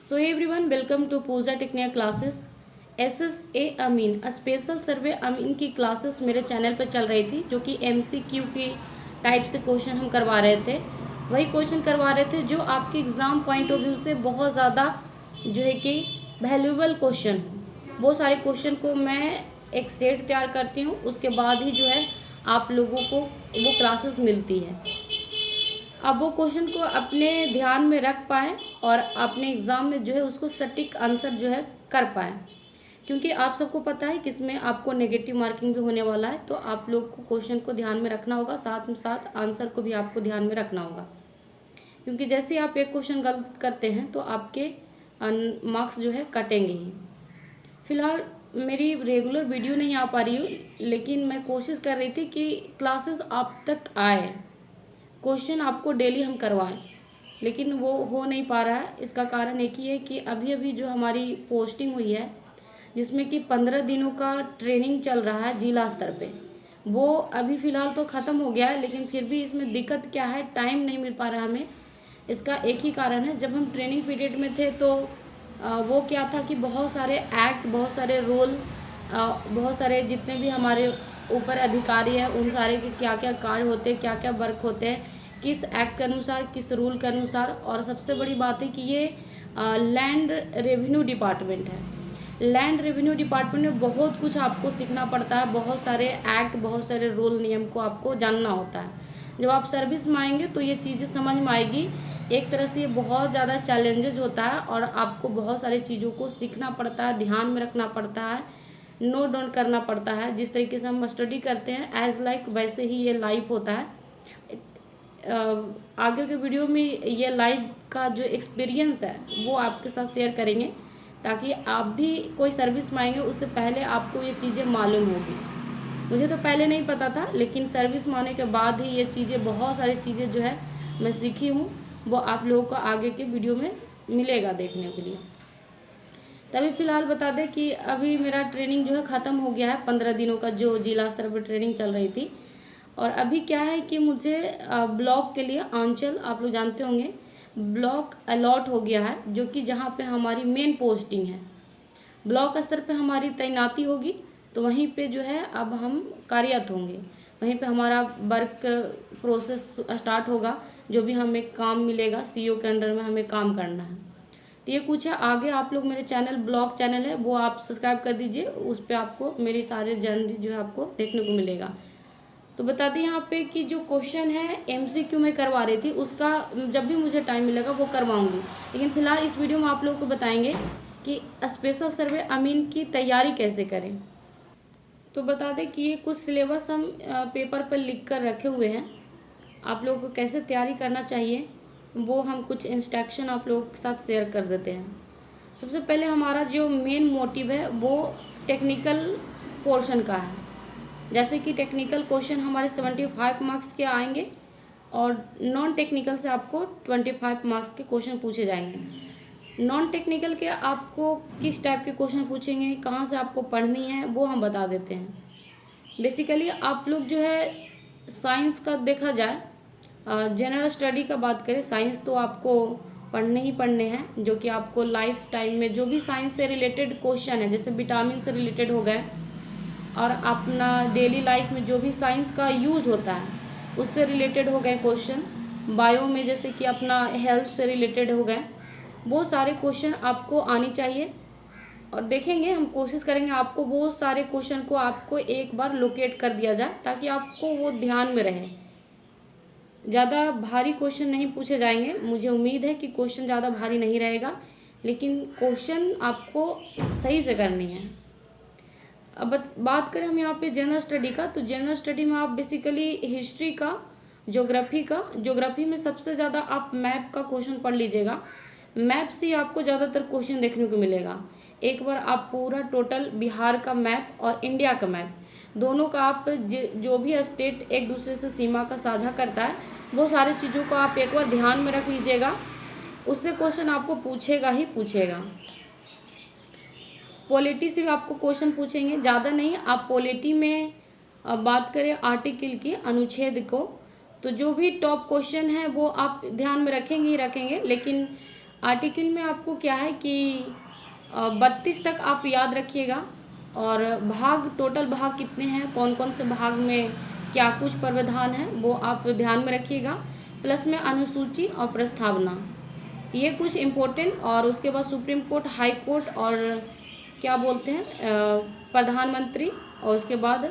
So hey everyone, welcome to Pooja technical classes. SSA अमीन special survey अमीन की classes मेरे चैनल पर चल रही थी, जो कि MCQ की टाइप से क्वेश्चन हम करवा रहे थे। वही क्वेश्चन करवा रहे थे जो आपके एग्ज़ाम पॉइंट ऑफ व्यू से बहुत ज़्यादा जो है कि वैल्यूएबल क्वेश्चन। वो सारे क्वेश्चन को मैं एक सेट तैयार करती हूँ, उसके बाद ही जो है आप लोगों को वो क्लासेस मिलती है। अब वो क्वेश्चन को अपने ध्यान में रख पाएँ और अपने एग्ज़ाम में जो है उसको सटीक आंसर जो है कर पाएँ, क्योंकि आप सबको पता है कि इसमें आपको नेगेटिव मार्किंग भी होने वाला है। तो आप लोग को क्वेश्चन को ध्यान में रखना होगा, साथ में साथ आंसर को भी आपको ध्यान में रखना होगा, क्योंकि जैसे आप एक क्वेश्चन गलत करते हैं तो आपके मार्क्स जो है कटेंगे ही। फ़िलहाल मेरी रेगुलर वीडियो नहीं आ पा रही हूँ, लेकिन मैं कोशिश कर रही थी कि क्लासेस आप तक आए, क्वेश्चन आपको डेली हम करवाएं, लेकिन वो हो नहीं पा रहा है। इसका कारण एक ही है कि अभी अभी जो हमारी पोस्टिंग हुई है, जिसमें कि 15 दिनों का ट्रेनिंग चल रहा है जिला स्तर पे, वो अभी फ़िलहाल तो ख़त्म हो गया है, लेकिन फिर भी इसमें दिक्कत क्या है, टाइम नहीं मिल पा रहा हमें। इसका एक ही कारण है, जब हम ट्रेनिंग पीरियड में थे तो वो क्या था कि बहुत सारे एक्ट, बहुत सारे रूल, बहुत सारे जितने भी हमारे ऊपर अधिकारी हैं उन सारे के क्या क्या कार्य होते हैं, क्या क्या वर्क होते हैं, किस एक्ट के अनुसार, किस रूल के अनुसार। और सबसे बड़ी बात है कि ये लैंड रेवेन्यू डिपार्टमेंट है। लैंड रेवेन्यू डिपार्टमेंट में बहुत कुछ आपको सीखना पड़ता है, बहुत सारे एक्ट, बहुत सारे रूल नियम को आपको जानना होता है। जब आप सर्विस में आएंगे तो ये चीज़ें समझ में आएगी। एक तरह से ये बहुत ज़्यादा चैलेंजेस होता है और आपको बहुत सारी चीज़ों को सीखना पड़ता है, ध्यान में रखना पड़ता है, नोट डाउन करना पड़ता है। जिस तरीके से हम स्टडी करते हैं एज लाइक, वैसे ही ये लाइव होता है। आगे के वीडियो में ये लाइव का जो एक्सपीरियंस है वो आपके साथ शेयर करेंगे, ताकि आप भी कोई सर्विस में आएंगे उससे पहले आपको ये चीज़ें मालूम होगी। मुझे तो पहले नहीं पता था, लेकिन सर्विस में आने के बाद ही ये चीज़ें, बहुत सारी चीज़ें जो है मैं सीखी हूँ, वो आप लोगों को आगे के वीडियो में मिलेगा देखने के लिए। तभी फ़िलहाल बता दें कि अभी मेरा ट्रेनिंग जो है ख़त्म हो गया है, 15 दिनों का जो जिला स्तर पर ट्रेनिंग चल रही थी। और अभी क्या है कि मुझे ब्लॉक के लिए आंचल, आप लोग जानते होंगे, ब्लॉक अलॉट हो गया है, जो कि जहाँ पे हमारी मेन पोस्टिंग है। ब्लॉक स्तर पे हमारी तैनाती होगी, तो वहीं पे जो है अब हम कार्यरत होंगे, वहीं पे हमारा वर्क प्रोसेस स्टार्ट होगा। जो भी हमें काम मिलेगा, सीईओ के अंडर में हमें काम करना है। तो ये कुछ है। आगे आप लोग मेरे चैनल, ब्लॉग चैनल है, वो आप सब्सक्राइब कर दीजिए, उस पर आपको मेरी सारे जर्नी जो है आपको देखने को मिलेगा। तो बता दें यहाँ पे कि जो क्वेश्चन है MCQ में करवा रही थी, उसका जब भी मुझे टाइम मिलेगा वो करवाऊंगी, लेकिन फ़िलहाल इस वीडियो में आप लोगों को बताएंगे कि स्पेशल सर्वे अमीन की तैयारी कैसे करें। तो बता दें कि ये कुछ सिलेबस हम पेपर पर लिख कर रखे हुए हैं, आप लोगों को कैसे तैयारी करना चाहिए वो हम कुछ इंस्ट्रक्शन आप लोगों के साथ शेयर कर देते हैं। सबसे पहले हमारा जो मेन मोटिव है वो टेक्निकल पोर्शन का है। जैसे कि टेक्निकल क्वेश्चन हमारे 75 मार्क्स के आएंगे और नॉन टेक्निकल से आपको 25 मार्क्स के क्वेश्चन पूछे जाएंगे। नॉन टेक्निकल के आपको किस टाइप के क्वेश्चन पूछेंगे, कहाँ से आपको पढ़नी है, वो हम बता देते हैं। बेसिकली आप लोग जो है साइंस का देखा जाए, जनरल स्टडी का बात करें, साइंस तो आपको पढ़ने ही पढ़ने हैं, जो कि आपको लाइफ टाइम में जो भी साइंस से रिलेटेड क्वेश्चन है, जैसे विटामिन से रिलेटेड हो गए, और अपना डेली लाइफ में जो भी साइंस का यूज होता है उससे रिलेटेड हो गए क्वेश्चन। बायो में जैसे कि अपना हेल्थ से रिलेटेड हो गए, वो सारे क्वेश्चन आपको आनी चाहिए। और देखेंगे, हम कोशिश करेंगे आपको वो सारे क्वेश्चन को आपको एक बार लोकेट कर दिया जाए, ताकि आपको वो ध्यान में रहे। ज़्यादा भारी क्वेश्चन नहीं पूछे जाएंगे, मुझे उम्मीद है कि क्वेश्चन ज़्यादा भारी नहीं रहेगा, लेकिन क्वेश्चन आपको सही से करनी है। अब बात करें हम यहाँ पे जनरल स्टडी का, तो जनरल स्टडी में आप बेसिकली हिस्ट्री का, ज्योग्राफी में सबसे ज़्यादा आप मैप का क्वेश्चन पढ़ लीजिएगा। मैप से आपको ज़्यादातर क्वेश्चन देखने को मिलेगा। एक बार आप पूरा टोटल बिहार का मैप और इंडिया का मैप, दोनों का आप जो भी स्टेट एक दूसरे से सीमा का साझा करता है, वो सारी चीज़ों को आप एक बार ध्यान में रख लीजिएगा। उससे क्वेश्चन आपको पूछेगा ही पूछेगा। पॉलिटी से भी आपको क्वेश्चन पूछेंगे, ज़्यादा नहीं। आप पॉलिटी में बात करें आर्टिकल की, अनुच्छेद को, तो जो भी टॉप क्वेश्चन है वो आप ध्यान में रखेंगे ही रखेंगे, लेकिन आर्टिकल में आपको क्या है कि 32 तक आप याद रखिएगा, और भाग, टोटल भाग कितने हैं, कौन कौन से भाग में क्या कुछ प्रावधान है वो आप ध्यान में रखिएगा। प्लस में अनुसूची और प्रस्तावना, ये कुछ इम्पोर्टेंट। और उसके बाद सुप्रीम कोर्ट, हाई कोर्ट और क्या बोलते हैं प्रधानमंत्री, और उसके बाद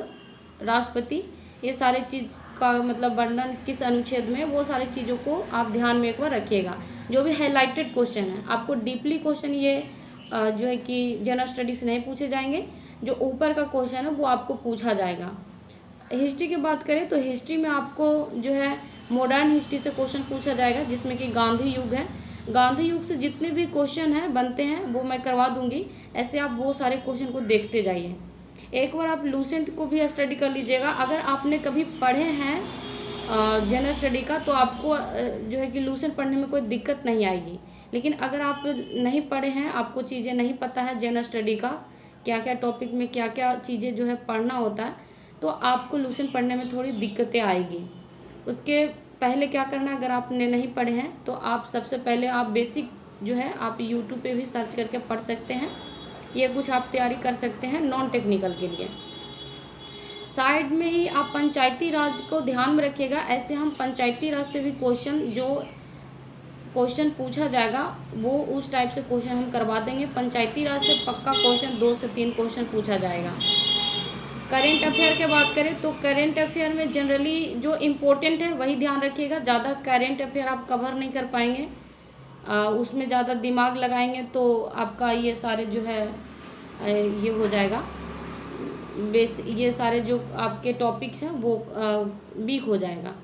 राष्ट्रपति, ये सारे चीज़ का मतलब वर्णन किस अनुच्छेद में, वो सारी चीज़ों को आप ध्यान में एक बार रखिएगा। जो भी हाईलाइटेड क्वेश्चन है, आपको डीपली क्वेश्चन ये जो है कि जनरल स्टडी से नहीं पूछे जाएंगे, जो ऊपर का क्वेश्चन है वो आपको पूछा जाएगा। हिस्ट्री की बात करें तो हिस्ट्री में आपको जो है मॉडर्न हिस्ट्री से क्वेश्चन पूछा जाएगा, जिसमें कि गांधी युग है। गांधी युग से जितने भी क्वेश्चन हैं बनते हैं वो मैं करवा दूंगी। ऐसे आप वो सारे क्वेश्चन को देखते जाइए। एक बार आप लूसेंट को भी स्टडी कर लीजिएगा। अगर आपने कभी पढ़े हैं जनरल स्टडी का तो आपको जो है कि लूसेंट पढ़ने में कोई दिक्कत नहीं आएगी। लेकिन अगर आप नहीं पढ़े हैं, आपको चीज़ें नहीं पता है जनरल स्टडी का, क्या क्या टॉपिक में क्या क्या चीज़ें जो है पढ़ना होता है, तो आपको लूसेंट पढ़ने में थोड़ी दिक्कतें आएगी। उसके पहले क्या करना है, अगर आपने नहीं पढ़े हैं तो आप सबसे पहले आप बेसिक जो है आप यूट्यूब पे भी सर्च करके पढ़ सकते हैं। ये कुछ आप तैयारी कर सकते हैं नॉन टेक्निकल के लिए। साइड में ही आप पंचायती राज को ध्यान में रखिएगा। ऐसे हम पंचायती राज से भी क्वेश्चन पूछा जाएगा वो उस टाइप से क्वेश्चन हम करवा देंगे। पंचायती राज से पक्का क्वेश्चन 2 से 3 क्वेश्चन पूछा जाएगा। करेंट अफेयर की बात करें तो करेंट अफेयर में जनरली जो इम्पोर्टेंट है वही ध्यान रखिएगा। ज़्यादा करेंट अफेयर आप कवर नहीं कर पाएंगे, उसमें ज़्यादा दिमाग लगाएंगे तो आपका ये सारे जो है ये हो जाएगा, ये सारे जो आपके टॉपिक्स हैं वो वीक हो जाएगा।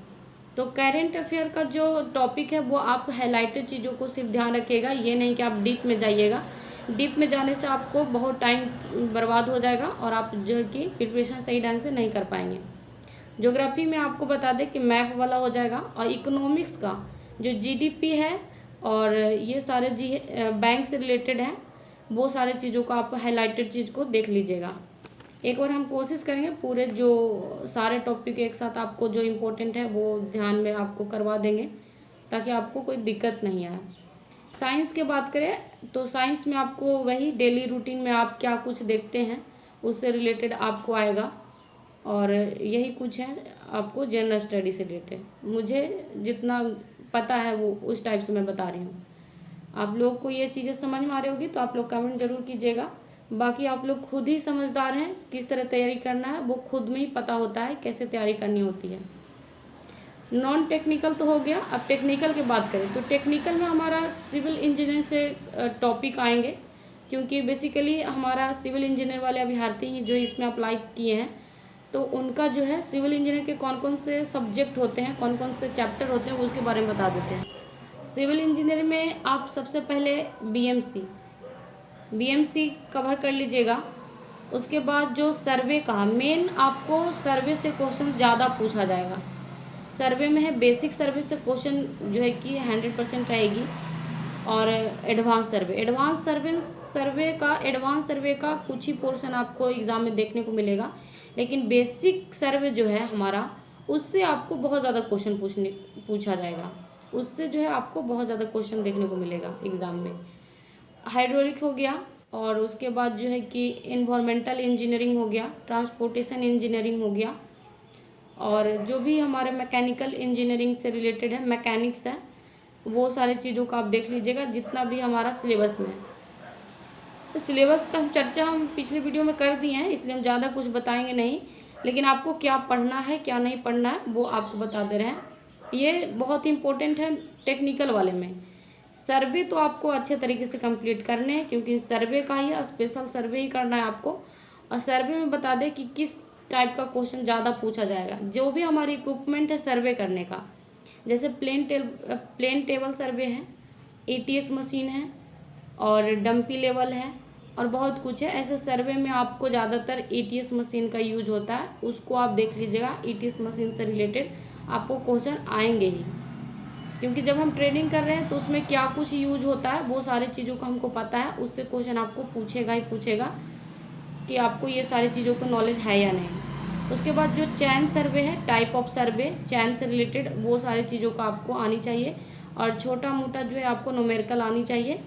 तो करेंट अफेयर का जो टॉपिक है वो आप हाईलाइटेड चीज़ों को सिर्फ ध्यान रखिएगा। ये नहीं कि आप डीप में जाइएगा। डीप में जाने से आपको बहुत टाइम बर्बाद हो जाएगा और आप जो है कि प्रिपरेशन सही ढंग से नहीं कर पाएंगे। ज्योग्राफी में आपको बता दें कि मैप वाला हो जाएगा। और इकोनॉमिक्स का जो जीडीपी है और ये सारे बैंक से रिलेटेड हैं, वो सारे चीज़ों को आप हाईलाइटेड चीज़ को देख लीजिएगा। एक बार हम कोशिश करेंगे पूरे जो सारे टॉपिक एक साथ आपको जो इम्पोर्टेंट है वो ध्यान में आपको करवा देंगे ताकि आपको कोई दिक्कत नहीं आए। साइंस की बात करें तो साइंस में आपको वही डेली रूटीन में आप क्या कुछ देखते हैं उससे रिलेटेड आपको आएगा, और यही कुछ है आपको जनरल स्टडी से रिलेटेड। मुझे जितना पता है वो उस टाइप से मैं बता रही हूँ। आप लोग को ये चीज़ें समझ में आ रही होगी तो आप लोग कमेंट जरूर कीजिएगा। बाकी आप लोग खुद ही समझदार हैं, किस तरह तैयारी करना है वो खुद में ही पता होता है कैसे तैयारी करनी होती है। नॉन टेक्निकल तो हो गया। अब टेक्निकल की बात करें तो टेक्निकल में हमारा सिविल इंजीनियरिंग से टॉपिक आएंगे, क्योंकि बेसिकली हमारा सिविल इंजीनियर वाले अभ्यर्थी ही जो इसमें अप्लाई किए हैं तो उनका जो है सिविल इंजीनियर के कौन कौन से सब्जेक्ट होते हैं, कौन कौन से चैप्टर होते हैं उसके बारे में बता देते हैं। सिविल इंजीनियरिंग में आप सबसे पहले बीएमसी कवर कर लीजिएगा। उसके बाद जो सर्वे का मेन आपको सर्वे से क्वेश्चन ज़्यादा पूछा जाएगा। सर्वे में है बेसिक सर्वे से क्वेश्चन जो है कि 100% रहेगी, और एडवांस सर्वे का कुछ ही पोर्शन आपको एग्ज़ाम में देखने को मिलेगा। लेकिन बेसिक सर्वे जो है हमारा उससे आपको बहुत ज़्यादा क्वेश्चन पूछा जाएगा, उससे जो है आपको बहुत ज़्यादा क्वेश्चन देखने को मिलेगा एग्ज़ाम में। हाइड्रोलिक हो गया, और उसके बाद जो है कि इन्वायरमेंटल इंजीनियरिंग हो गया, ट्रांसपोर्टेशन इंजीनियरिंग हो गया, और जो भी हमारे मैकेनिकल इंजीनियरिंग से रिलेटेड है, मैकेनिक्स है, वो सारी चीज़ों का आप देख लीजिएगा जितना भी हमारा सिलेबस में है। सिलेबस का चर्चा हम पिछले वीडियो में कर दिए हैं, इसलिए हम ज़्यादा कुछ बताएंगे नहीं, लेकिन आपको क्या पढ़ना है क्या नहीं पढ़ना है वो आपको बता दे रहे हैं। ये बहुत इंपॉर्टेंट है टेक्निकल वाले में। सर्वे तो आपको अच्छे तरीके से कंप्लीट करने हैं, क्योंकि सर्वे का ही स्पेशल सर्वे ही करना है आपको। और सर्वे में बता दें कि किस टाइप का क्वेश्चन ज़्यादा पूछा जाएगा। जो भी हमारी इक्विपमेंट है सर्वे करने का, जैसे प्लेन टेबल सर्वे है, ATS मशीन है, और डंपी लेवल है, और बहुत कुछ है। ऐसे सर्वे में आपको ज़्यादातर ATS मशीन का यूज होता है, उसको आप देख लीजिएगा। ATS मशीन से रिलेटेड आपको क्वेश्चन आएंगे ही, क्योंकि जब हम ट्रेनिंग कर रहे हैं तो उसमें क्या कुछ यूज होता है वो सारी चीज़ों का हमको पता है। उससे क्वेश्चन आपको पूछेगा ही पूछेगा कि आपको ये सारी चीज़ों को नॉलेज है या नहीं। उसके बाद जो चैन सर्वे है, टाइप ऑफ सर्वे, चैन से रिलेटेड वो सारी चीज़ों का आपको आनी चाहिए। और छोटा मोटा जो है आपको न्यूमेरिकल आनी चाहिए।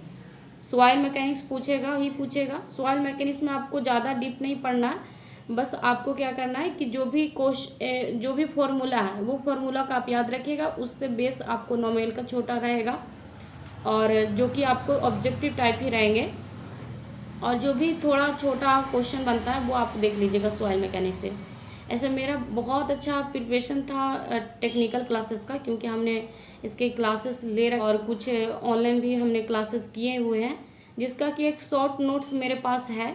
सॉइल मैकेनिक्स पूछेगा। सॉइल मैकेनिक्स में आपको ज़्यादा डीप नहीं पढ़ना है, बस आपको क्या करना है कि जो भी फॉर्मूला है वो फॉर्मूला का आप याद रखिएगा, उससे बेस आपको न्यूमेरिकल छोटा रहेगा और जो कि आपको ऑब्जेक्टिव टाइप ही रहेंगे। और जो भी थोड़ा छोटा क्वेश्चन बनता है वो आप देख लीजिएगा सॉइल मैकेनिक्स से। ऐसे मेरा बहुत अच्छा प्रिपरेशन था टेक्निकल क्लासेस का, क्योंकि हमने इसके क्लासेस ले रखे और कुछ ऑनलाइन भी हमने क्लासेस किए हुए हैं, जिसका कि एक शॉर्ट नोट्स मेरे पास है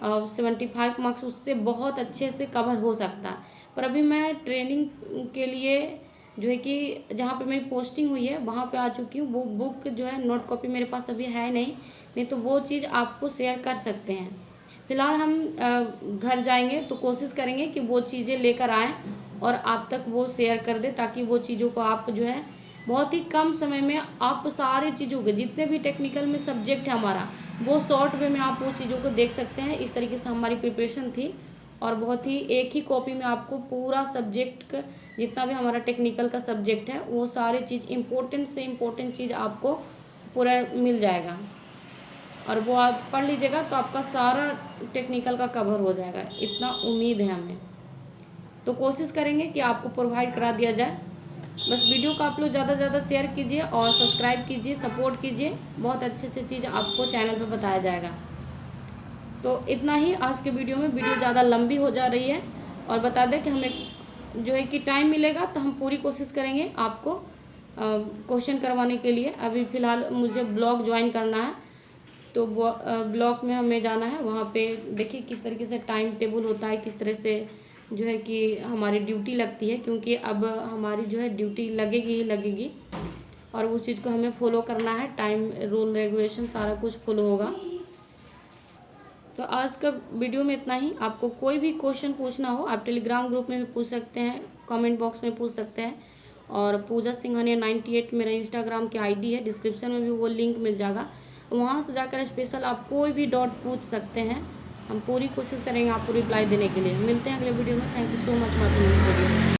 75 मार्क्स, उससे बहुत अच्छे से कवर हो सकता है। पर अभी मैं ट्रेनिंग के लिए जो है कि जहाँ पे मेरी पोस्टिंग हुई है वहाँ पे आ चुकी हूँ। वो बुक जो है नोट कॉपी मेरे पास अभी है नहीं तो वो चीज़ आपको शेयर कर सकते हैं। फिलहाल हम घर जाएंगे तो कोशिश करेंगे कि वो चीज़ें लेकर आएँ और आप तक वो शेयर कर दे, ताकि वो चीज़ों को आप जो है बहुत ही कम समय में आप सारे चीज़ों के जितने भी टेक्निकल में सब्जेक्ट है हमारा, वो शॉर्ट वे में आप वो चीज़ों को देख सकते हैं। इस तरीके से हमारी प्रिपरेशन थी और बहुत ही एक ही कॉपी में आपको पूरा सब्जेक्ट का जितना भी हमारा टेक्निकल का सब्जेक्ट है वो सारे चीज़ इम्पोर्टेंट से इम्पोर्टेंट चीज़ आपको पूरा मिल जाएगा और वो आप पढ़ लीजिएगा तो आपका सारा टेक्निकल का कवर हो जाएगा, इतना उम्मीद है हमें। तो कोशिश करेंगे कि आपको प्रोवाइड करा दिया जाए। बस वीडियो को आप लोग ज़्यादा से ज़्यादा शेयर कीजिए और सब्सक्राइब कीजिए, सपोर्ट कीजिए, बहुत अच्छे अच्छे चीज़ आपको चैनल पर बताया जाएगा। तो इतना ही आज के वीडियो में। वीडियो ज़्यादा लंबी हो जा रही है और बता दें कि हमें जो है कि टाइम मिलेगा तो हम पूरी कोशिश करेंगे आपको क्वेश्चन करवाने के लिए। अभी फ़िलहाल मुझे ब्लॉग ज्वाइन करना है, तो ब्लॉग में हमें जाना है। वहाँ पे देखिए किस तरीके से टाइम टेबल होता है, किस तरह से जो है कि हमारी ड्यूटी लगती है, क्योंकि अब हमारी जो है ड्यूटी लगेगी और उस चीज़ को हमें फॉलो करना है। टाइम रूल रेगुलेशन सारा कुछ फॉलो होगा। तो आज का वीडियो में इतना ही। आपको कोई भी क्वेश्चन पूछना हो आप टेलीग्राम ग्रुप में भी पूछ सकते हैं, कमेंट बॉक्स में पूछ सकते हैं। और पूजा सिंघानिया 98 मेरा इंस्टाग्राम की आईडी है, डिस्क्रिप्शन में भी वो लिंक मिल जाएगा, वहाँ से जाकर स्पेशल आप कोई भी डाउट पूछ सकते हैं। हम पूरी कोशिश करेंगे आपको रिप्लाई देने के लिए। मिलते हैं अगले वीडियो में। Thank you so much.